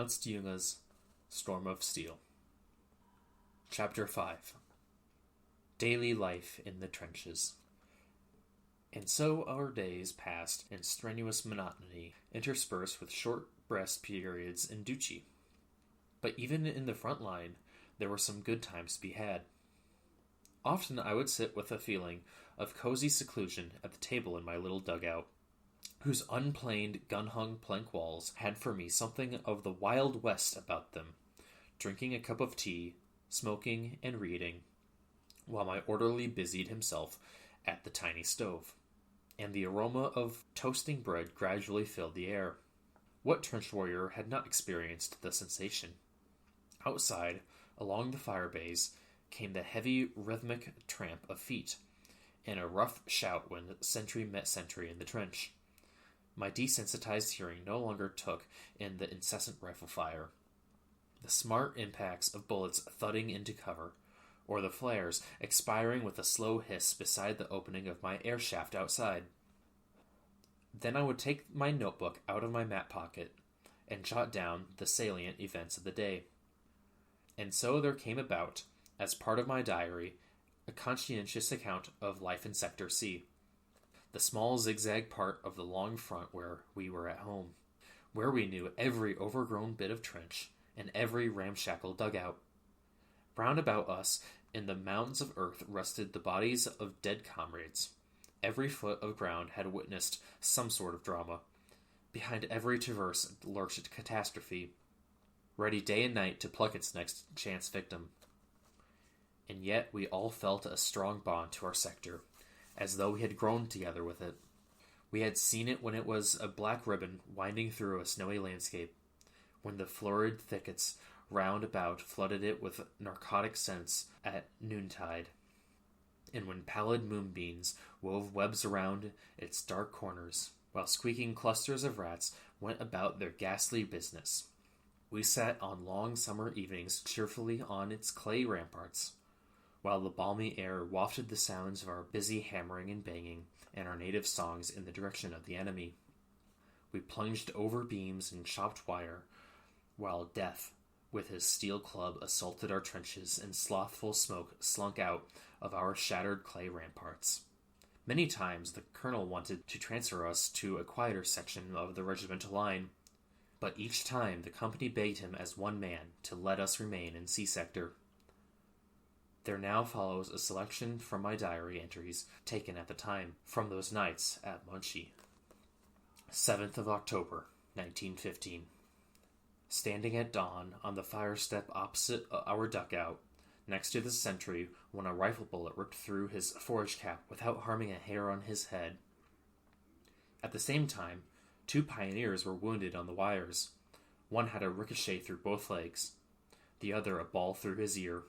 Ernst Jünger's Storm of Steel. Chapter 5. Daily Life in the Trenches. And so our days passed in strenuous monotony, interspersed with short rest periods in duchy. But even in the front line, there were some good times to be had. Often I would sit with a feeling of cozy seclusion at the table in my little dugout, whose unplaned, gun-hung plank walls had for me something of the Wild West about them, drinking a cup of tea, smoking and reading, while my orderly busied himself at the tiny stove, and the aroma of toasting bread gradually filled the air. What trench warrior had not experienced the sensation? Outside, along the fire bays, came the heavy, rhythmic tramp of feet, and a rough shout when sentry met sentry in the trench. My desensitized hearing no longer took in the incessant rifle fire, the smart impacts of bullets thudding into cover, or the flares expiring with a slow hiss beside the opening of my air shaft outside. Then I would take my notebook out of my map pocket and jot down the salient events of the day. And so there came about, as part of my diary, a conscientious account of life in Sector C, the small zigzag part of the long front where we were at home, where we knew every overgrown bit of trench and every ramshackle dugout. Round about us, in the mounds of earth, rested the bodies of dead comrades. Every foot of ground had witnessed some sort of drama. Behind every traverse lurched catastrophe, ready day and night to pluck its next chance victim. And yet we all felt a strong bond to our sector, as though we had grown together with it. We had seen it when it was a black ribbon winding through a snowy landscape, when the florid thickets round about flooded it with narcotic scents at noontide, and when pallid moonbeams wove webs around its dark corners, while squeaking clusters of rats went about their ghastly business. We sat on long summer evenings cheerfully on its clay ramparts, while the balmy air wafted the sounds of our busy hammering and banging and our native songs in the direction of the enemy. We plunged over beams and chopped wire, while Death, with his steel club, assaulted our trenches, and slothful smoke slunk out of our shattered clay ramparts. Many times the colonel wanted to transfer us to a quieter section of the regimental line, but each time the company begged him as one man to let us remain in C sector. There now follows a selection from my diary entries taken at the time from those nights at Muncie. 7th of October, 1915. Standing at dawn on the fire step opposite our dugout, next to the sentry, when a rifle bullet ripped through his forage cap without harming a hair on his head. At the same time, 2 pioneers were wounded on the wires. One had a ricochet through both legs, the other a ball through his ear.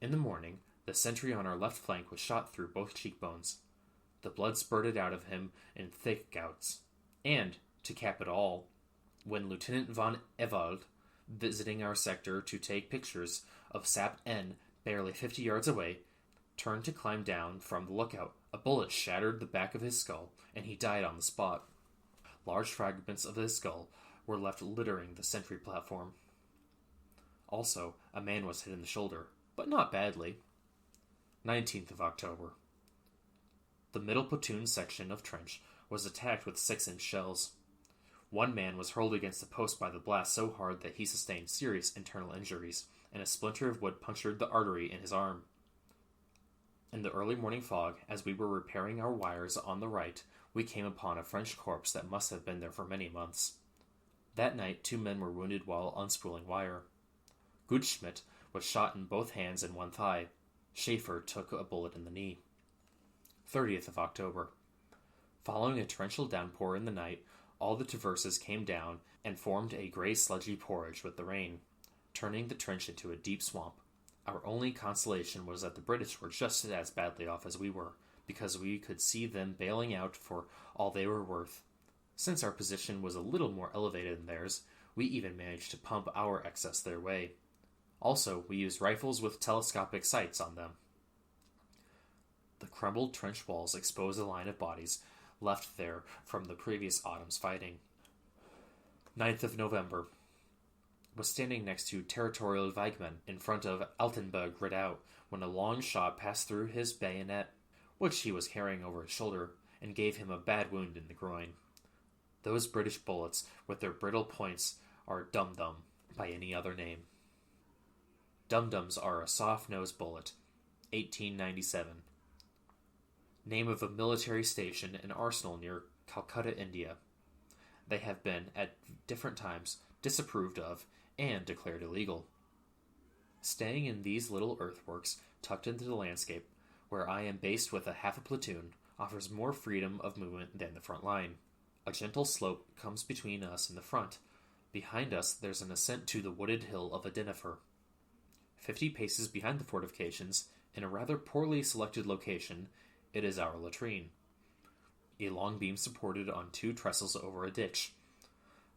In the morning, the sentry on our left flank was shot through both cheekbones. The blood spurted out of him in thick gouts. And, to cap it all, when Lieutenant von Ewald, visiting our sector to take pictures of Sap N barely 50 yards away, turned to climb down from the lookout, a bullet shattered the back of his skull, and he died on the spot. Large fragments of his skull were left littering the sentry platform. Also, a man was hit in the shoulder, but not badly. 19th of October. The middle platoon section of trench was attacked with 6-inch shells. One man was hurled against the post by the blast so hard that he sustained serious internal injuries, and a splinter of wood punctured the artery in his arm. In the early morning fog, as we were repairing our wires on the right, we came upon a French corpse that must have been there for many months. That night 2 men were wounded while unspooling wire. Gutschmidt was shot in both hands and one thigh. Schaefer took a bullet in the knee. 30th of October. Following a torrential downpour in the night, all the traverses came down and formed a gray sludgy porridge with the rain, turning the trench into a deep swamp. Our only consolation was that the British were just as badly off as we were, because we could see them bailing out for all they were worth. Since our position was a little more elevated than theirs, we even managed to pump our excess their way. Also, we used rifles with telescopic sights on them. The crumbled trench walls exposed a line of bodies left there from the previous autumn's fighting. 9th of November. was standing next to Territorial Weigmann in front of Altenburg Redoubt when a long shot passed through his bayonet, which he was carrying over his shoulder, and gave him a bad wound in the groin. Those British bullets, with their brittle points, are dum-dum by any other name. Dum-dums are a soft-nosed bullet. 1897. Name of a military station and arsenal near Calcutta, India. They have been, at different times, disapproved of and declared illegal. Staying in these little earthworks, tucked into the landscape, where I am based with half a platoon, offers more freedom of movement than the front line. A gentle slope comes between us and the front. Behind us there's an ascent to the wooded hill of Adenifer. 50 paces behind the fortifications, in a rather poorly selected location, it is our latrine. A long beam supported on 2 trestles over a ditch.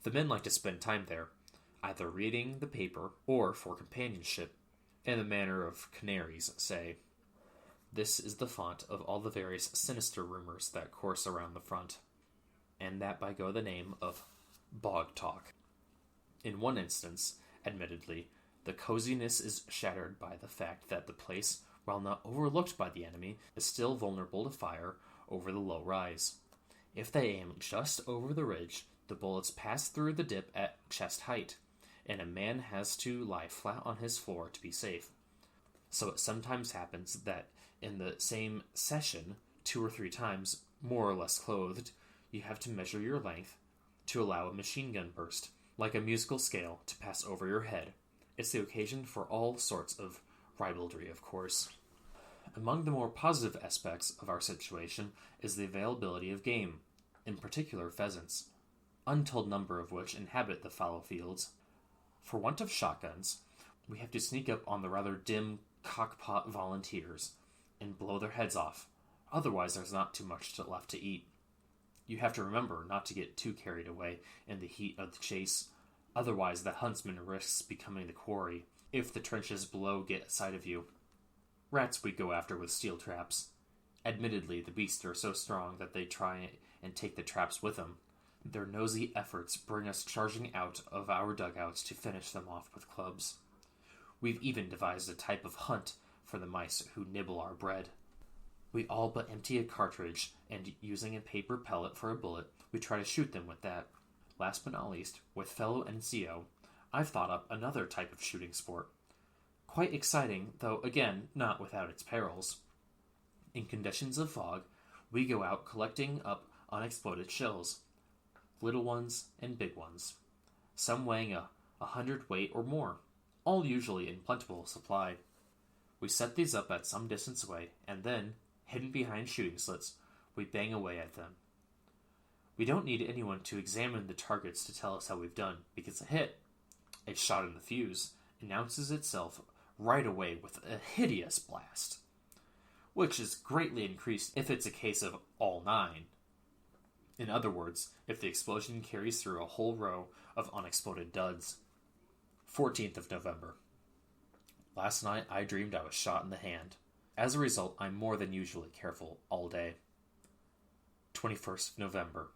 The men like to spend time there, either reading the paper or for companionship, in the manner of canaries say. This is the font of all the various sinister rumors that course around the front, and that go by the name of bog talk. In one instance, admittedly, the coziness is shattered by the fact that the place, while not overlooked by the enemy, is still vulnerable to fire over the low rise. If they aim just over the ridge, the bullets pass through the dip at chest height, and a man has to lie flat on his floor to be safe. So it sometimes happens that in the same session, 2 or 3 times, more or less clothed, you have to measure your length to allow a machine gun burst, like a musical scale, to pass over your head. It's the occasion for all sorts of ribaldry, of course. Among the more positive aspects of our situation is the availability of game, in particular pheasants, untold number of which inhabit the fallow fields. For want of shotguns, we have to sneak up on the rather dim cockpot volunteers and blow their heads off. Otherwise, there's not too much left to eat. You have to remember not to get too carried away in the heat of the chase. Otherwise, the huntsman risks becoming the quarry if the trenches below get sight of you. Rats we go after with steel traps. Admittedly, the beasts are so strong that they try and take the traps with them. Their nosy efforts bring us charging out of our dugouts to finish them off with clubs. We've even devised a type of hunt for the mice who nibble our bread. We all but empty a cartridge, and using a paper pellet for a bullet, we try to shoot them with that. Last but not least, with fellow NCO, I've thought up another type of shooting sport. Quite exciting, though again, not without its perils. In conditions of fog, we go out collecting up unexploded shells, little ones and big ones, some weighing 100 weight or more, all usually in plentiful supply. We set these up at some distance away, and then, hidden behind shooting slits, we bang away at them. We don't need anyone to examine the targets to tell us how we've done, because a shot in the fuse, announces itself right away with a hideous blast, which is greatly increased if it's a case of all 9. In other words, if the explosion carries through a whole row of unexploded duds. 14th of November. Last night I dreamed I was shot in the hand. As a result, I'm more than usually careful all day. 21st of November.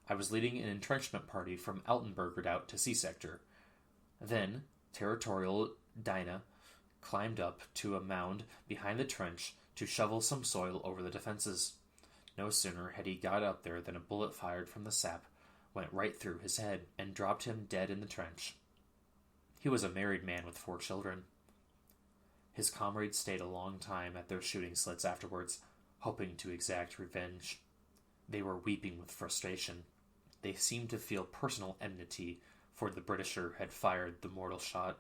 I was leading an entrenchment party from Altenburg Redoubt to C Sector. Then, Territorial Dinah climbed up to a mound behind the trench to shovel some soil over the defenses. No sooner had he got up there than a bullet fired from the sap went right through his head and dropped him dead in the trench. He was a married man with 4 children. His comrades stayed a long time at their shooting slits afterwards, hoping to exact revenge. They were weeping with frustration. They seemed to feel personal enmity, for the Britisher had fired the mortal shot.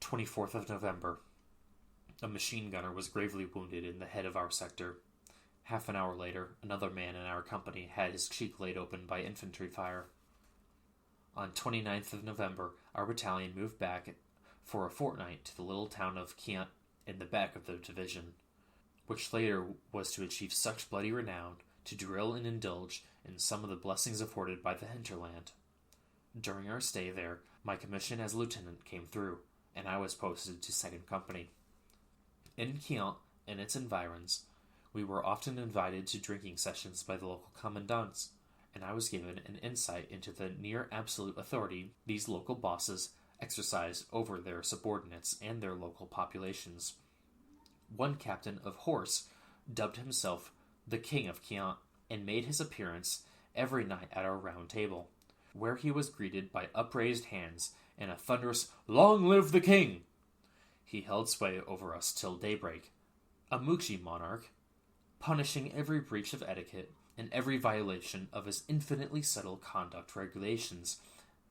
24th of November. A machine gunner was gravely wounded in the head of our sector. Half an hour later, another man in our company had his cheek laid open by infantry fire. On 29th of November, our battalion moved back for a fortnight to the little town of Quient in the back of the division, which later was to achieve such bloody renown to drill and indulge in some of the blessings afforded by the hinterland. During our stay there, my commission as lieutenant came through, and I was posted to 2nd Company. In Quient and its environs, we were often invited to drinking sessions by the local commandants, and I was given an insight into the near absolute authority these local bosses exercise over their subordinates and their local populations. One captain of horse dubbed himself the King of Kian and made his appearance every night at our round table, where he was greeted by upraised hands and a thunderous "Long live the King!" He held sway over us till daybreak, a Muxi monarch, punishing every breach of etiquette and every violation of his infinitely subtle conduct regulations,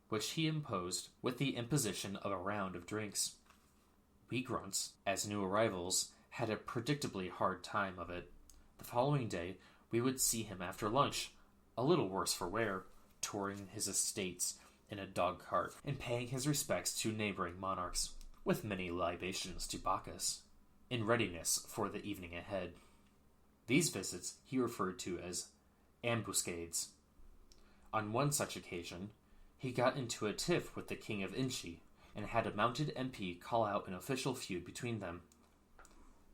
which he imposed with the imposition of a round of drinks. We grunts, as new arrivals, had a predictably hard time of it. The following day we would see him after lunch, a little worse for wear, touring his estates in a dog-cart and paying his respects to neighboring monarchs, with many libations to Bacchus, in readiness for the evening ahead. These visits he referred to as ambuscades. On one such occasion, he got into a tiff with the King of Inchi, and had a mounted MP call out an official feud between them.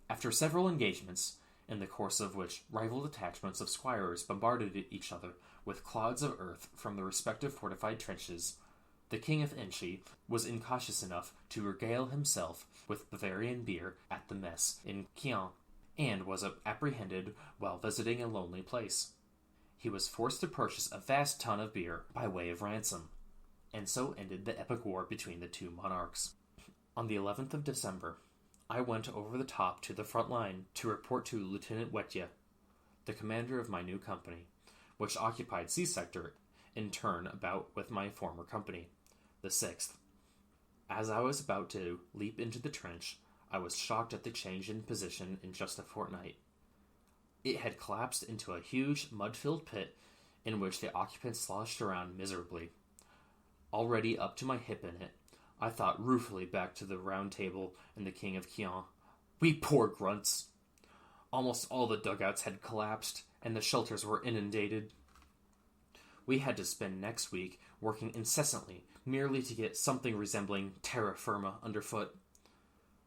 After several engagements, in the course of which rival detachments of squires bombarded each other with clods of earth from the respective fortified trenches, the King of Inchi was incautious enough to regale himself with Bavarian beer at the mess in Kian, and was apprehended while visiting a lonely place. He was forced to purchase a vast ton of beer by way of ransom, and so ended the epic war between the two monarchs. On the 11th of December, I went over the top to the front line to report to Lieutenant Wetya, the commander of my new company, which occupied C sector in turn about with my former company, the 6th. As I was about to leap into the trench, I was shocked at the change in position in just a fortnight. It had collapsed into a huge, mud-filled pit in which the occupants sloshed around miserably. Already up to my hip in it, I thought ruefully back to the round table and the King of Kian. We poor grunts! Almost all the dugouts had collapsed, and the shelters were inundated. We had to spend next week working incessantly, merely to get something resembling terra firma underfoot.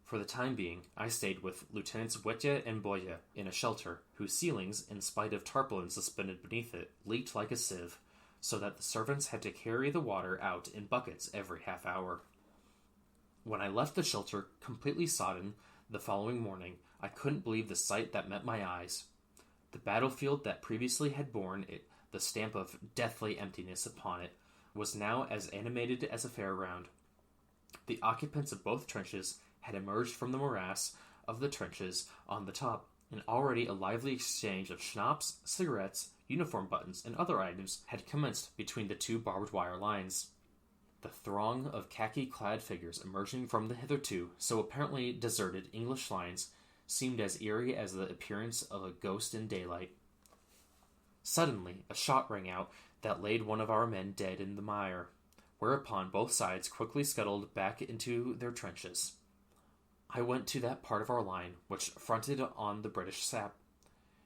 For the time being, I stayed with Lieutenants Wetya and Boya in a shelter, whose ceilings, in spite of tarpaulin suspended beneath it, leaked like a sieve, so that the servants had to carry the water out in buckets every half hour. When I left the shelter completely sodden the following morning, I couldn't believe the sight that met my eyes. The battlefield that previously had borne the stamp of deathly emptiness upon it was now as animated as a fair-ground. The occupants of both trenches had emerged from the morass of the trenches on the top, and already a lively exchange of schnapps, cigarettes, uniform buttons, and other items had commenced between the two barbed wire lines. The throng of khaki-clad figures emerging from the hitherto so apparently deserted English lines seemed as eerie as the appearance of a ghost in daylight. Suddenly, a shot rang out that laid one of our men dead in the mire, whereupon both sides quickly scuttled back into their trenches. I went to that part of our line which fronted on the British sap,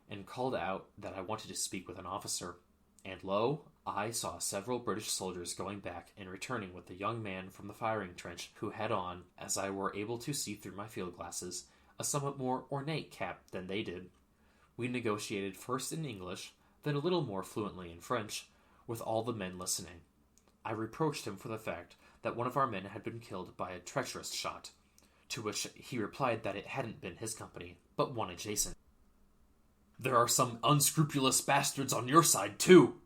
and called out that I wanted to speak with an officer, and lo, I saw several British soldiers going back and returning with a young man from the firing trench who had on, as I were able to see through my field glasses, a somewhat more ornate cap than they did. We negotiated first in English, then a little more fluently in French, with all the men listening. I reproached him for the fact that one of our men had been killed by a treacherous shot, to which he replied that it hadn't been his company, but one adjacent. "There are some unscrupulous bastards on your side, too,"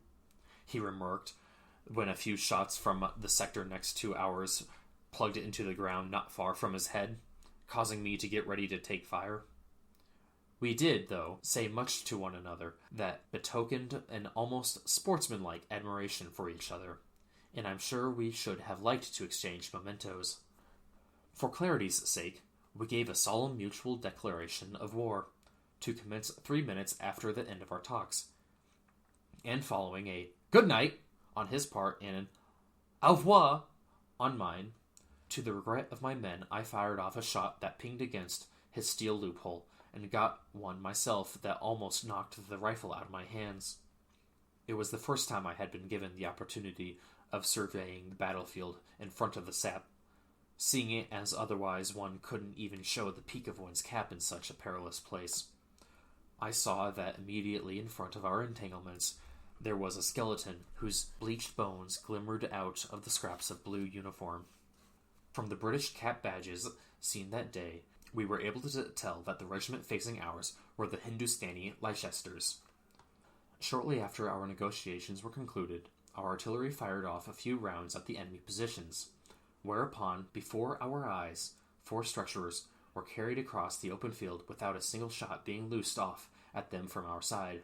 he remarked, when a few shots from the sector next to ours plugged into the ground not far from his head, causing me to get ready to take fire. We did, though, say much to one another that betokened an almost sportsmanlike admiration for each other, and I'm sure we should have liked to exchange mementos. For clarity's sake, we gave a solemn mutual declaration of war, to commence 3 minutes after the end of our talks, and following a "good night" on his part and an "au revoir" on mine. To the regret of my men, I fired off a shot that pinged against his steel loophole, and got one myself that almost knocked the rifle out of my hands. It was the first time I had been given the opportunity of surveying the battlefield in front of the sap, seeing it as otherwise one couldn't even show the peak of one's cap in such a perilous place. I saw that immediately in front of our entanglements There was a skeleton whose bleached bones glimmered out of the scraps of blue uniform. From the British cap badges seen that day, we were able to tell that the regiment facing ours were the Hindustani Leicesters. Shortly after our negotiations were concluded, our artillery fired off a few rounds at the enemy positions, whereupon, before our eyes, 4 stretchers were carried across the open field without a single shot being loosed off at them from our side.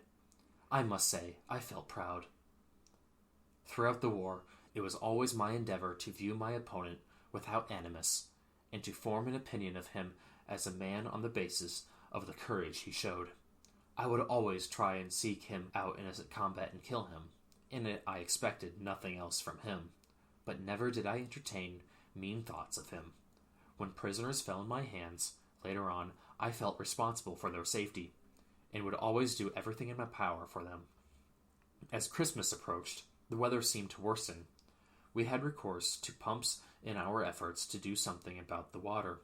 I must say, I felt proud. Throughout the war, it was always my endeavor to view my opponent without animus, and to form an opinion of him as a man on the basis of the courage he showed. I would always try and seek him out in a combat and kill him. In it I expected nothing else from him, but never did I entertain mean thoughts of him. When prisoners fell in my hands, later on, I felt responsible for their safety, and would always do everything in my power for them. As Christmas approached, the weather seemed to worsen. We had recourse to pumps in our efforts to do something about the water.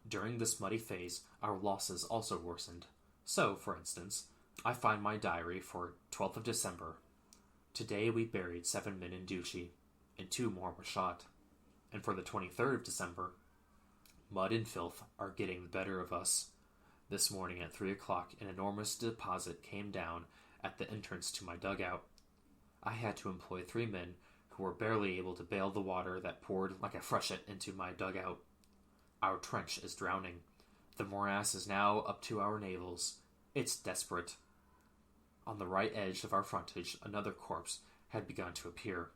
During this muddy phase, our losses also worsened. So, for instance, I find my diary for 12th of December. Today we buried 7 men in Duchy, and 2 more were shot. And for the 23rd of December, mud and filth are getting the better of us. This morning at 3 o'clock, an enormous deposit came down at the entrance to my dugout. I had to employ 3 men who were barely able to bail the water that poured like a freshet into my dugout. Our trench is drowning. The morass is now up to our navels. It's desperate. On the right edge of our frontage, another corpse had begun to appear.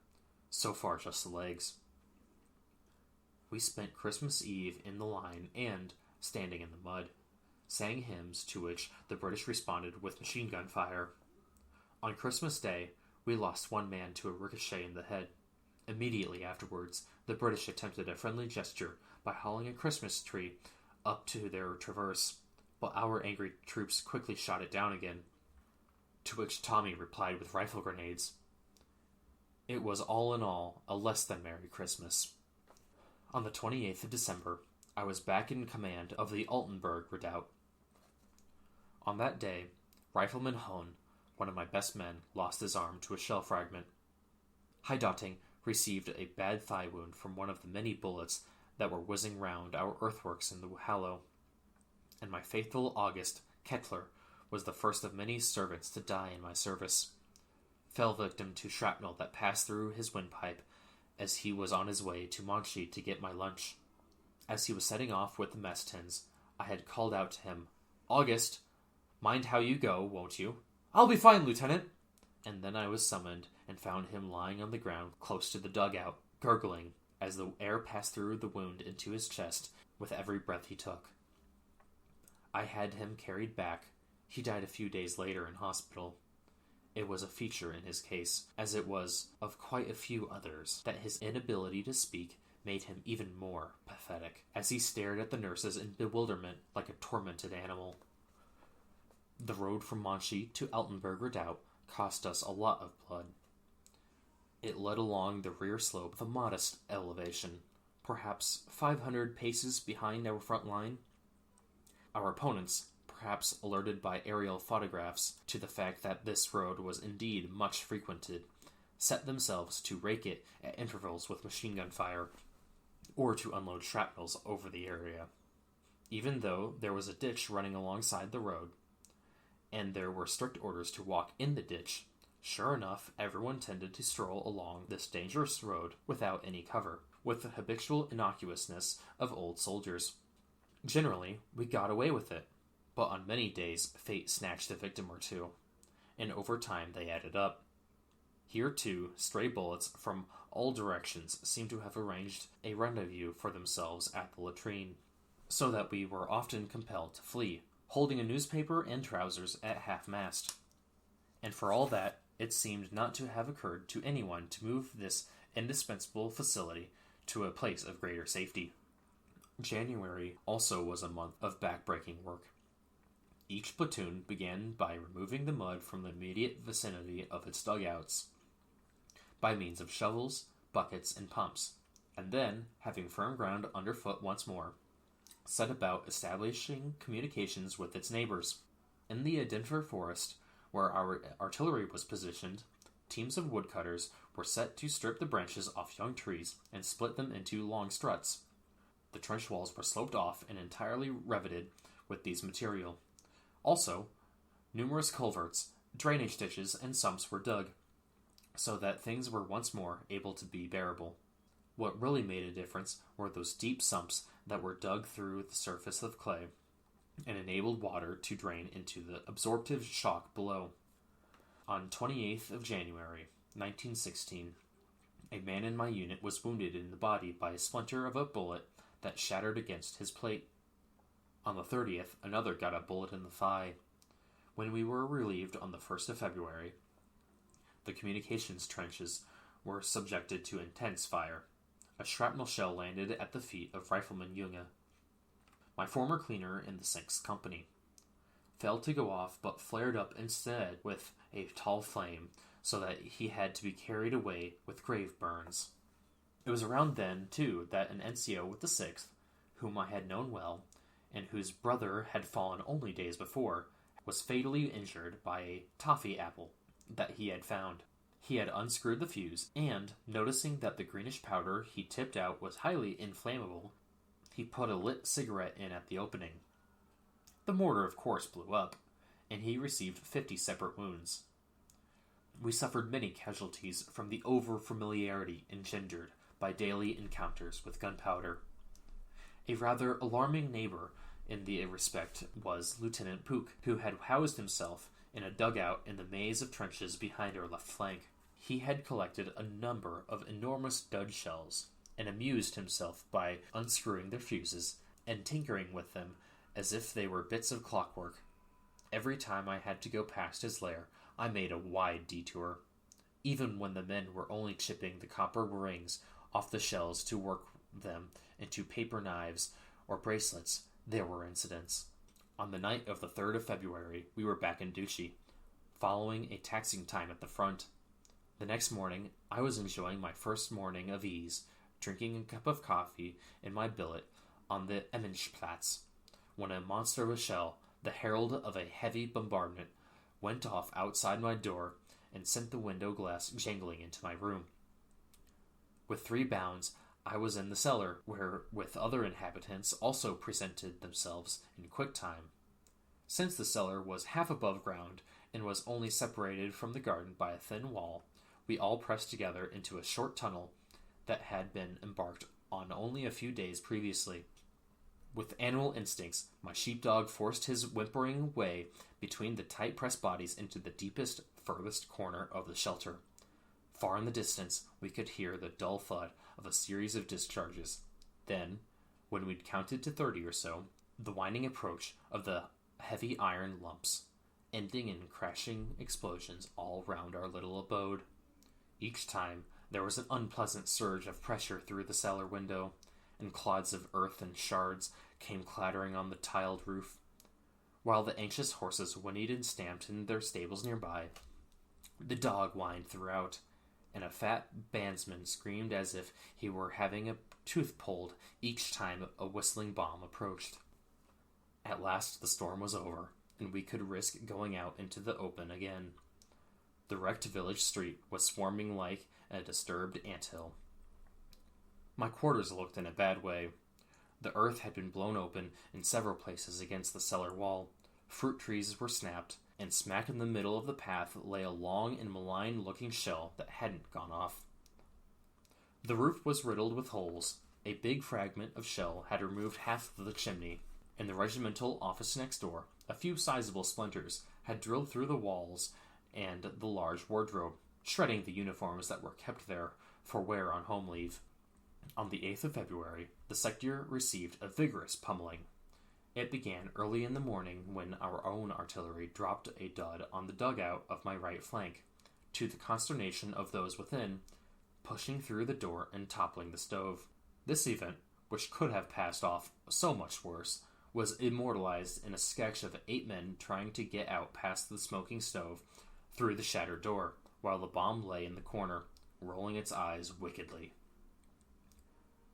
So far, just the legs. We spent Christmas Eve in the line and, standing in the mud, sang hymns to which the British responded with machine gun fire. On Christmas Day, we lost 1 man to a ricochet in the head. Immediately afterwards, the British attempted a friendly gesture by hauling a Christmas tree up to their traverse, but our angry troops quickly shot it down again, to which Tommy replied with rifle grenades. It was all in all a less than merry Christmas. On the 28th of December, I was back in command of the Altenburg redoubt. On that day, Rifleman Hone, one of my best men, lost his arm to a shell fragment. Heidoting received a bad thigh wound from one of the many bullets that were whizzing round our earthworks in the Hallow, and my faithful August Kettler was the first of many servants to die in my service. Fell victim to shrapnel that passed through his windpipe as he was on his way to Monchy to get my lunch. As he was setting off with the mess tins, I had called out to him, "August, mind how you go, won't you?" "I'll be fine, Lieutenant." And then I was summoned and found him lying on the ground close to the dugout, gurgling as the air passed through the wound into his chest with every breath he took. I had him carried back. He died a few days later in hospital. It was a feature in his case, as it was of quite a few others, that his inability to speak made him even more pathetic, as he stared at the nurses in bewilderment like a tormented animal. The road from Monchy to Altenburg redoubt cost us a lot of blood. It led along the rear slope with a modest elevation, perhaps 500 paces behind our front line. Our opponents, perhaps alerted by aerial photographs to the fact that this road was indeed much frequented, set themselves to rake it at intervals with machine gun fire, or to unload shrapnels over the area. Even though there was a ditch running alongside the road, and there were strict orders to walk in the ditch, sure enough, everyone tended to stroll along this dangerous road without any cover, with the habitual innocuousness of old soldiers. Generally, we got away with it, but on many days fate snatched a victim or 2, and over time they added up. Here, too, stray bullets from all directions seemed to have arranged a rendezvous for themselves at the latrine, so that we were often compelled to flee, holding a newspaper and trousers at half-mast. And for all that, it seemed not to have occurred to anyone to move this indispensable facility to a place of greater safety. January also was a month of back-breaking work. Each platoon began by removing the mud from the immediate vicinity of its dugouts, by means of shovels, buckets, and pumps, and then, having firm ground underfoot once more, set about establishing communications with its neighbors. In the Edinfer forest, where our artillery was positioned, teams of woodcutters were set to strip the branches off young trees and split them into long struts. The trench walls were sloped off and entirely revetted with these material. Also, numerous culverts, drainage ditches, and sumps were dug, so that things were once more able to be bearable. What really made a difference were those deep sumps that were dug through the surface of clay and enabled water to drain into the absorptive shock below. On 28th of January, 1916, a man in my unit was wounded in the body by a splinter of a bullet that shattered against his plate. On the 30th, another got a bullet in the thigh. When we were relieved on the 1st of February, the communications trenches were subjected to intense fire. A shrapnel shell landed at the feet of Rifleman Jünger, my former cleaner in the 6th Company. Failed to go off, but flared up instead with a tall flame, so that he had to be carried away with grave burns. It was around then, too, that an NCO with the 6th, whom I had known well, and whose brother had fallen only days before, was fatally injured by a toffee apple that he had found. He had unscrewed the fuse, and, noticing that the greenish powder he tipped out was highly inflammable, he put a lit cigarette in at the opening. The mortar, of course, blew up, and he received 50 separate wounds. We suffered many casualties from the over-familiarity engendered by daily encounters with gunpowder. A rather alarming neighbor in the respect was Lieutenant Pook, who had housed himself in a dugout in the maze of trenches behind our left flank. He had collected a number of enormous dud shells, and amused himself by unscrewing their fuses and tinkering with them as if they were bits of clockwork. Every time I had to go past his lair, I made a wide detour. Even when the men were only chipping the copper rings off the shells to work them into paper knives or bracelets, there were incidents. On the night of the 3rd of February, we were back in Duchy, following a taxing time at the front. The next morning, I was enjoying my first morning of ease, drinking a cup of coffee in my billet on the Emmenschtplatz, when a monster of a shell, the herald of a heavy bombardment, went off outside my door and sent the window glass jangling into my room. With 3 bounds, I was in the cellar, where, with other inhabitants, also presented themselves in quick time. Since the cellar was half above ground and was only separated from the garden by a thin wall, we all pressed together into a short tunnel that had been embarked on only a few days previously. With animal instincts, my sheepdog forced his whimpering way between the tight-pressed bodies into the deepest, furthest corner of the shelter. Far in the distance, we could hear the dull thud of a series of discharges. Then, when we'd counted to 30 or so, the whining approach of the heavy iron lumps, ending in crashing explosions all round our little abode. Each time, there was an unpleasant surge of pressure through the cellar window, and clods of earth and shards came clattering on the tiled roof. While the anxious horses whinnied and stamped in their stables nearby, the dog whined throughout, and a fat bandsman screamed as if he were having a tooth pulled each time a whistling bomb approached. At last the storm was over, and we could risk going out into the open again. The wrecked village street was swarming like a disturbed anthill. My quarters looked in a bad way. The earth had been blown open in several places against the cellar wall. Fruit trees were snapped, and smack in the middle of the path lay a long and malign-looking shell that hadn't gone off. The roof was riddled with holes. A big fragment of shell had removed half of the chimney. In the regimental office next door, a few sizable splinters had drilled through the walls and the large wardrobe, shredding the uniforms that were kept there for wear on home leave. On the 8th of February, the sector received a vigorous pummeling. It began early in the morning when our own artillery dropped a dud on the dugout of my right flank, to the consternation of those within, pushing through the door and toppling the stove. This event, which could have passed off so much worse, was immortalized in a sketch of 8 men trying to get out past the smoking stove through the shattered door, while the bomb lay in the corner, rolling its eyes wickedly.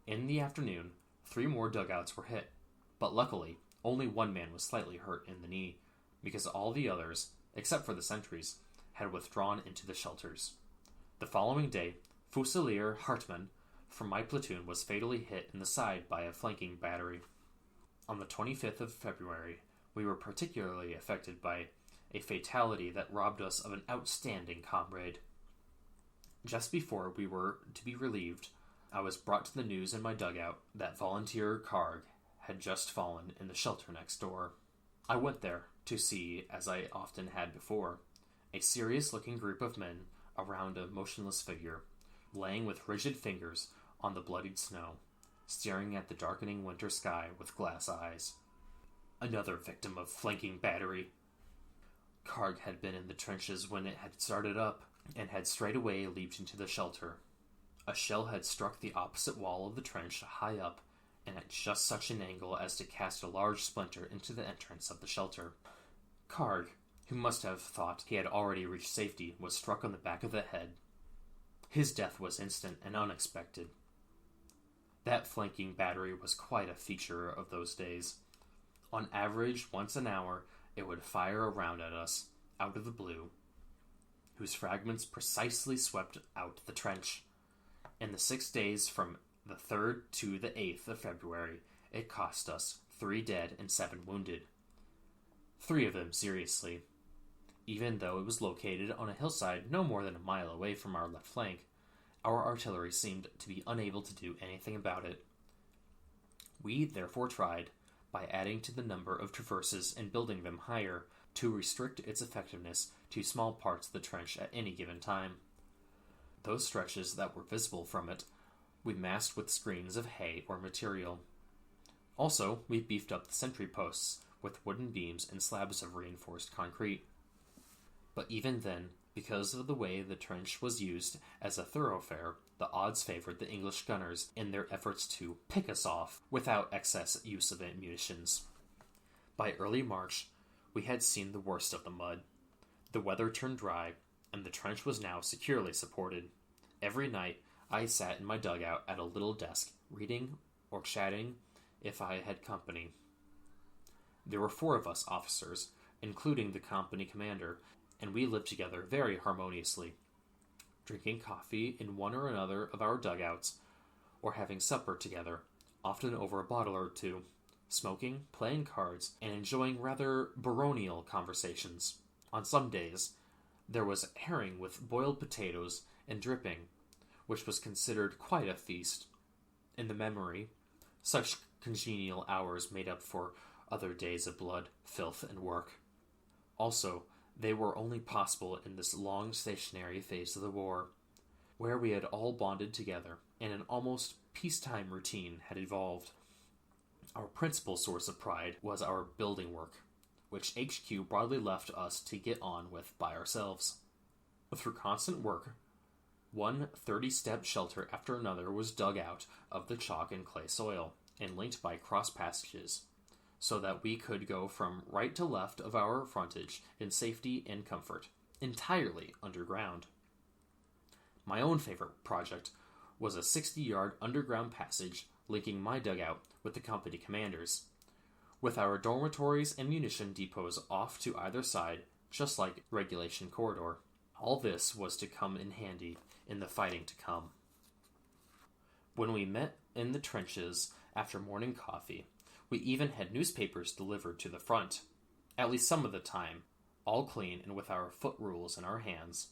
In the afternoon, 3 more dugouts were hit, but luckily, only 1 man was slightly hurt in the knee, because all the others, except for the sentries, had withdrawn into the shelters. The following day, Fusilier Hartmann from my platoon was fatally hit in the side by a flanking battery. On the 25th of February, we were particularly affected by a fatality that robbed us of an outstanding comrade. Just before we were to be relieved, I was brought to the news in my dugout that volunteer Karg had just fallen in the shelter next door. I went there to see, as I often had before, a serious-looking group of men around a motionless figure, laying with rigid fingers on the bloodied snow, staring at the darkening winter sky with glass eyes. Another victim of flanking battery. Karg had been in the trenches when it had started up, and had straightway leaped into the shelter. A shell had struck the opposite wall of the trench high up, and at just such an angle as to cast a large splinter into the entrance of the shelter. Karg, who must have thought he had already reached safety, was struck on the back of the head. His death was instant and unexpected. That flanking battery was quite a feature of those days. On average, once an hour, it would fire a round at us, out of the blue, whose fragments precisely swept out the trench. In the 6 days from the 3rd to the 8th of February, it cost us 3 dead and 7 wounded. 3 of them seriously. Even though it was located on a hillside no more than a mile away from our left flank, our artillery seemed to be unable to do anything about it. We therefore tried, by adding to the number of traverses and building them higher, to restrict its effectiveness to small parts of the trench at any given time. Those stretches that were visible from it, we masked with screens of hay or material. Also, we beefed up the sentry posts with wooden beams and slabs of reinforced concrete. But even then, because of the way the trench was used as a thoroughfare, the odds favored the English gunners in their efforts to pick us off without excess use of munitions. By early March, we had seen the worst of the mud. The weather turned dry, and the trench was now securely supported. Every night, I sat in my dugout at a little desk, reading or chatting if I had company. There were 4 of us officers, including the company commander, and we lived together very harmoniously, drinking coffee in one or another of our dugouts, or having supper together, often over a bottle or 2, smoking, playing cards, and enjoying rather baronial conversations. On some days, there was herring with boiled potatoes and dripping, which was considered quite a feast. In the memory, such congenial hours made up for other days of blood, filth, and work. Also, they were only possible in this long stationary phase of the war, where we had all bonded together, and an almost peacetime routine had evolved. Our principal source of pride was our building work, which HQ broadly left us to get on with by ourselves. Through constant work, one 30-step shelter after another was dug out of the chalk and clay soil, and linked by cross passages, so that we could go from right to left of our frontage in safety and comfort, entirely underground. My own favorite project was a 60-yard underground passage linking my dugout with the company commander's, with our dormitories and munition depots off to either side, just like regulation corridor. All this was to come in handy in the fighting to come. When we met in the trenches after morning coffee, we even had newspapers delivered to the front, at least some of the time, all clean and with our foot rules in our hands.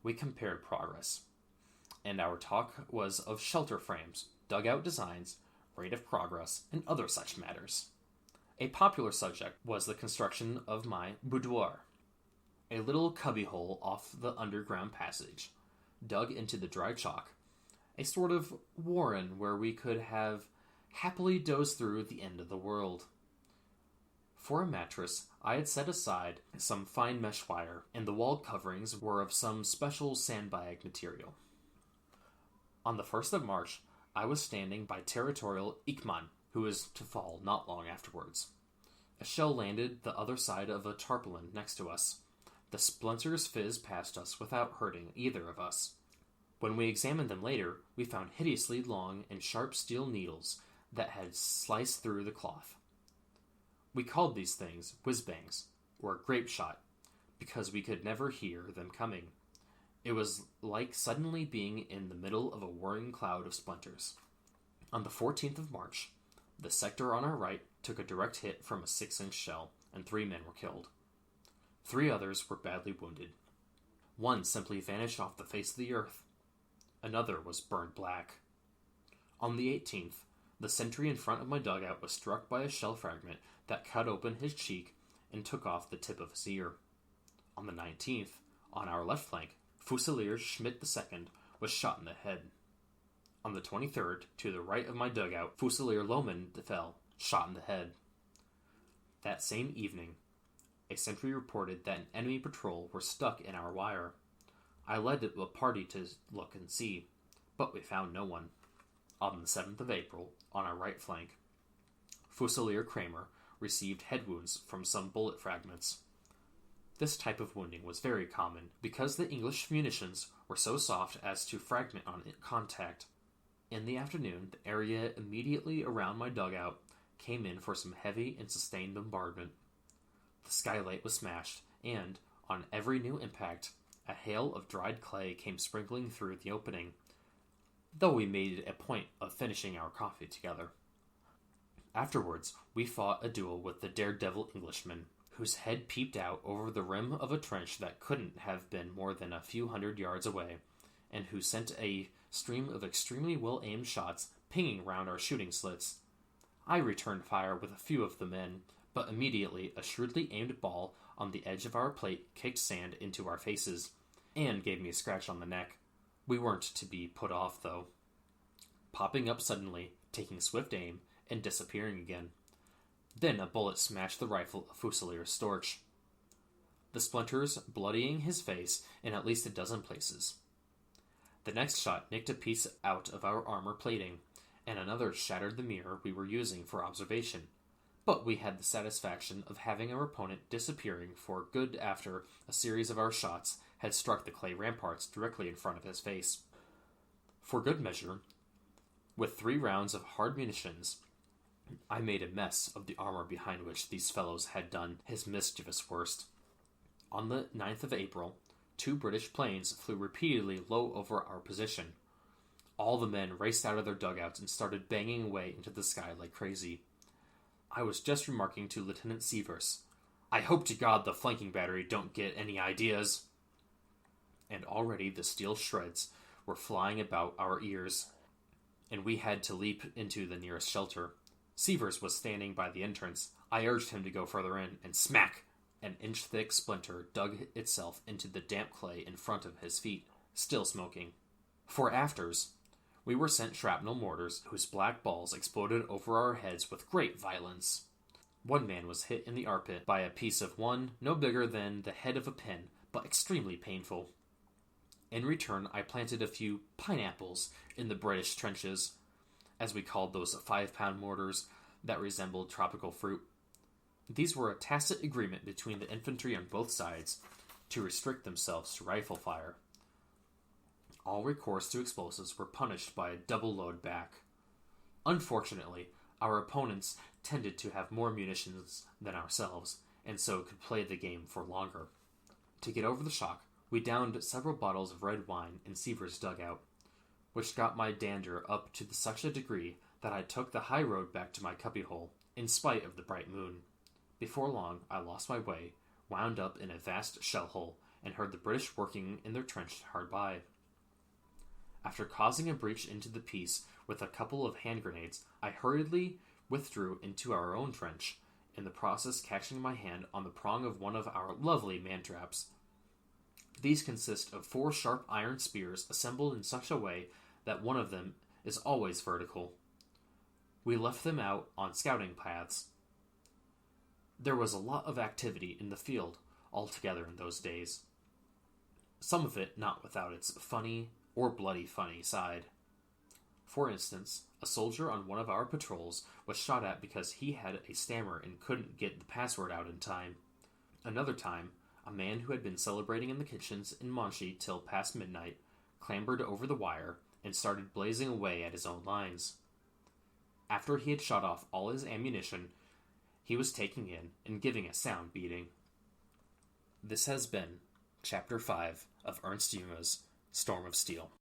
We compared progress, and our talk was of shelter frames, dugout designs, rate of progress, and other such matters. A popular subject was the construction of my boudoir, a little cubbyhole off the underground passage, dug into the dry chalk, a sort of warren where we could have happily dozed through the end of the world. For a mattress, I had set aside some fine mesh wire, and the wall coverings were of some special sandbag material. On the 1st of March, I was standing by territorial Ikman, who was to fall not long afterwards. A shell landed the other side of a tarpaulin next to us. The splinters fizzed past us without hurting either of us. When we examined them later, we found hideously long and sharp steel needles that had sliced through the cloth. We called these things whiz-bangs, or grape shot, because we could never hear them coming. It was like suddenly being in the middle of a whirring cloud of splinters. On the 14th of March, the sector on our right took a direct hit from a 6-inch shell, and 3 men were killed. 3 others were badly wounded. One simply vanished off the face of the earth. Another was burned black. On the 18th, the sentry in front of my dugout was struck by a shell fragment that cut open his cheek and took off the tip of his ear. On the 19th, on our left flank, Fusilier Schmidt II was shot in the head. On the 23rd, to the right of my dugout, Fusilier Lohmann fell, shot in the head. That same evening, a sentry reported that an enemy patrol were stuck in our wire. I led a party to look and see, but we found no one. On the 7th of April, on our right flank, Fusilier Kramer received head wounds from some bullet fragments. This type of wounding was very common because the English munitions were so soft as to fragment on contact. In the afternoon, the area immediately around my dugout came in for some heavy and sustained bombardment. The skylight was smashed, and, on every new impact, a hail of dried clay came sprinkling through the opening, though we made a point of finishing our coffee together. Afterwards, we fought a duel with the daredevil Englishman, whose head peeped out over the rim of a trench that couldn't have been more than a few hundred yards away, and who sent a stream of extremely well-aimed shots pinging round our shooting slits. I returned fire with a few of the men, but immediately a shrewdly aimed ball on the edge of our plate kicked sand into our faces, and gave me a scratch on the neck. We weren't to be put off, though. Popping up suddenly, taking swift aim, and disappearing again. Then a bullet smashed the rifle of Fusilier Storch, the splinters bloodying his face in at least a dozen places. The next shot nicked a piece out of our armor plating, and another shattered the mirror we were using for observation. But we had the satisfaction of having our opponent disappearing for good after a series of our shots had struck the clay ramparts directly in front of his face. For good measure, with 3 rounds of hard munitions, I made a mess of the armor behind which these fellows had done his mischievous worst. On the 9th of April, 2 British planes flew repeatedly low over our position. All the men raced out of their dugouts and started banging away into the sky like crazy. I was just remarking to Lieutenant Sievers, "I hope to God the flanking battery don't get any ideas." And already the steel shreds were flying about our ears, and we had to leap into the nearest shelter. Sievers was standing by the entrance. I urged him to go further in, and smack! An inch-thick splinter dug itself into the damp clay in front of his feet, still smoking. For afters, we were sent shrapnel mortars whose black balls exploded over our heads with great violence. One man was hit in the armpit by a piece of one no bigger than the head of a pin, but extremely painful. In return, I planted a few pineapples in the British trenches, as we called those 5-pound mortars that resembled tropical fruit. These were a tacit agreement between the infantry on both sides to restrict themselves to rifle fire. All recourse to explosives were punished by a double load back. Unfortunately, our opponents tended to have more munitions than ourselves, and so could play the game for longer. To get over the shock, we downed several bottles of red wine in Sievers' dugout, which got my dander up to such a degree that I took the high road back to my cubbyhole, in spite of the bright moon. Before long, I lost my way, wound up in a vast shell hole, and heard the British working in their trench hard by. After causing a breach into the peace with a couple of hand grenades, I hurriedly withdrew into our own trench, in the process catching my hand on the prong of one of our lovely man-traps. These consist of 4 sharp iron spears assembled in such a way that one of them is always vertical. We left them out on scouting paths. There was a lot of activity in the field altogether in those days, some of it not without its funny or bloody funny side. For instance, a soldier on one of our patrols was shot at because he had a stammer and couldn't get the password out in time. Another time, a man who had been celebrating in the kitchens in Monchy till past midnight clambered over the wire and started blazing away at his own lines. After he had shot off all his ammunition, he was taking in and giving a sound beating. This has been Chapter 5 of Ernst Junger's Storm of Steel.